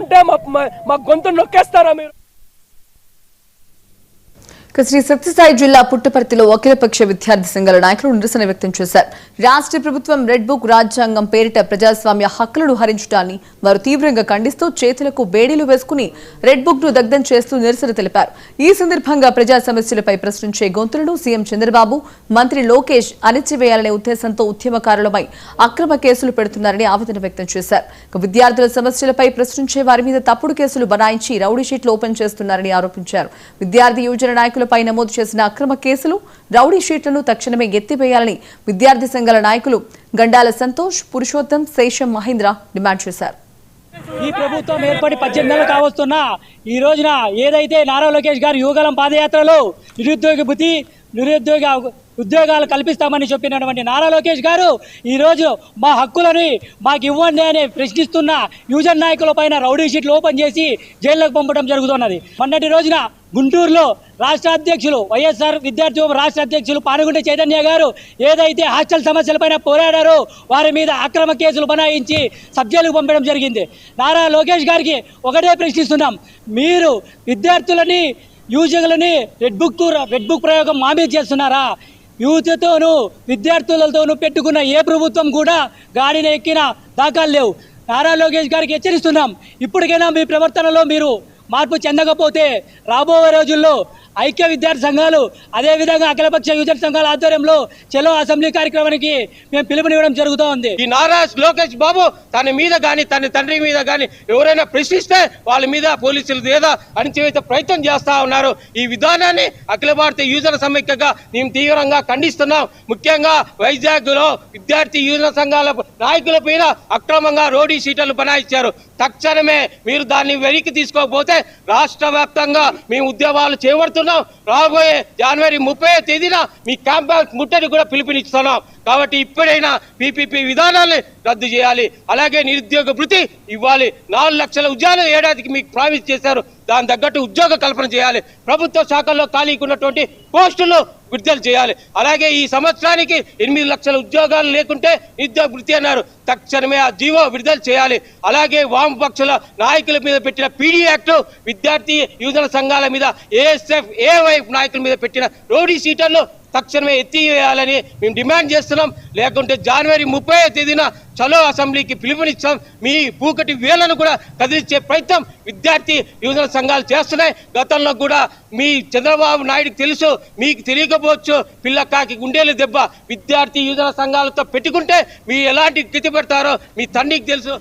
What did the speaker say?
అంటే మా గొంతు నొక్కేస్తారా మీరు? శ్రీ సత్యసాయి జిల్లా పుట్టపర్తిలో అఖిలపక్ష విద్యార్థి సంఘాల నాయకులు నిరసన వ్యక్తం చేశారు. రాష్ట్ర ప్రభుత్వం రెడ్ బుక్ రాజ్యాంగం పేరిట ప్రజాస్వామ్య హక్కులను హరించడాన్ని వారు తీవ్రంగా ఖండిస్తూ చేతులకు బేడీలు వేసుకుని రెడ్ బుక్ ను దగ్ధం చేస్తూ నిరసన తెలిపారు. ఈ సందర్భంగా ప్రజా సమస్యలపై ప్రశ్నించే గొంతులను సీఎం చంద్రబాబు, మంత్రి లోకేష్ అణిచివేయాలనే ఉద్దేశంతో ఉద్యమకారులపై అక్రమ కేసులు పెడుతున్నారని ఆవేదన వ్యక్తం చేశారు. విద్యార్థుల సమస్యలపై ప్రశ్నించే వారి మీద తప్పుడు కేసులు బనాయించి రౌడీ షీట్లు ఓపెన్ చేస్తున్నారని ఆరోపించారు. విద్యార్థి యువజన నాయకులపై నమోదు చేసిన అక్రమ కేసులు, రౌడీ షీట్లను తక్షణమే ఎత్తివేయాలని విద్యార్థి సంఘాల నాయకులు గండాల సంతోష్, పురుషోత్తం, శేషం మహేంద్ర డిమాండ్ చేశారు. ఈ ప్రభుత్వం ఏర్పడి 18 నెలలు కావస్తున్నా ఈ రోజున ఏదైతే నారా లోకేష్ గారు యువగలం పాదయాత్రలో నిరుద్యోగ భృతి, నిరుద్యోగ ఉద్యోగాలు కల్పిస్తామని చెప్పినటువంటి నారా లోకేష్ గారు ఈరోజు మా హక్కులని మాకు ఇవ్వండి అని ప్రశ్నిస్తున్న యువజన నాయకుల పైన రౌడీ షీట్లు ఓపెన్ చేసి జైల్లోకి పంపడం జరుగుతున్నది. మొన్నటి రోజున గుంటూరులో రాష్ట్ర అధ్యక్షులు వైఎస్ఆర్ విద్యార్థి రాష్ట్ర అధ్యక్షులు పానుగుంట చైతన్య గారు ఏదైతే హాస్టల్ సమస్యలపైన పోరాడారో వారి మీద అక్రమ కేసులు బనాయించి సబ్జెక్టులకు పంపడం జరిగింది. నారా లోకేష్ గారికి ఒకటే ప్రశ్నిస్తున్నాం, మీరు విద్యార్థులని యువజనులని రెడ్ బుక్ ప్రయోగం మా మీద చేస్తున్నారా? యూత్తోనూ విద్యార్థులతోనూ పెట్టుకున్న ఏ ప్రభుత్వం కూడా గాడిన ఎక్కిన దాఖలు లేవు. నారా లోకేష్ గారికి హెచ్చరిస్తున్నాం, ఇప్పటికైనా మీ ప్రవర్తనలో మీరు మార్పు చెందకపోతే రాబోయే రోజుల్లో ఐక్య విద్యార్థి సంఘాలు అదేవిధంగా అఖిలపక్ష యువజన సంఘాల ఆధ్వర్యంలో చలో అసెంబ్లీ కార్యక్రమానికి మేము పిలుపునివ్వడం జరుగుతూ ఉంది. ఈ నారా లోకేష్ బాబు తన మీద కానీ తన తండ్రి మీద కానీ ఎవరైనా ప్రశ్నిస్తే వాళ్ళ మీద పోలీసులు ఏదో అణిచివేసే ప్రయత్నం చేస్తా ఉన్నారు. ఈ విధానాన్ని అఖిల భారతీయ యువజన సమైక్యగా మేము తీవ్రంగా ఖండిస్తున్నాం. ముఖ్యంగా వైజాగ్ లో విద్యార్థి యువజన సంఘాల నాయకుల పైన అక్రమంగా రోడీ షీటర్లు బనాయించారు. తక్షణమే మీరు దాన్ని వెనక్కి తీసుకోకపోతే రాష్ట్ర వ్యాప్తంగా మేము ఉద్యమాలు చేపడుతున్నాం. రాబోయే జనవరి 30వ తేదీన మీ క్యాంపస్ ముట్టడి కూడా పిలుపునిస్తున్నాం. కాబట్టి ఇప్పుడైనా పీపీపీ విధానాన్ని రద్దు చేయాలి. అలాగే నిరుద్యోగ భృతి ఇవ్వాలి. 4 లక్షల ఉద్యోగాలు ఏడాదికి మీకు ప్రామిస్ చేశారు, దాని తగ్గట్టు ఉద్యోగ కల్పన చేయాలి. ప్రభుత్వ శాఖల్లో ఖాళీగా ఉన్నటువంటి పోస్టులు విడుదల చేయాలి. అలాగే ఈ సంవత్సరానికి 8 లక్షల ఉద్యోగాలు లేకుంటే నిరుద్యోగ భృతి అన్నారు, తక్షణమే ఆ జీవో విడుదల చేయాలి. అలాగే వామపక్షుల నాయకుల మీద పెట్టిన పీడీ యాక్ట్, విద్యార్థి యువజన సంఘాల మీద ఏఎస్ఎఫ్ ఏవైఎఫ్ నాయకుల మీద పెట్టిన రోడీ షీటర్లు తక్షణమే ఎత్తివేయాలని మేము డిమాండ్ చేస్తున్నాం. లేకుంటే జనవరి 30వ తేదీన చలో అసెంబ్లీకి పిలుపునిచ్చాం. మీ పూకటి వేలను కూడా కదిలించే ప్రయత్నం విద్యార్థి యువజన సంఘాలు చేస్తున్నాయి. గతంలో కూడా మీ చంద్రబాబు నాయుడుకి తెలుసు, మీకు తెలియకపోవచ్చు, పిల్లకాకి గుండెలు దెబ్బ విద్యార్థి యువజన సంఘాలతో పెట్టుకుంటే మీరు ఎలాంటి గతి పెడతారో మీ తండ్రికి తెలుసు.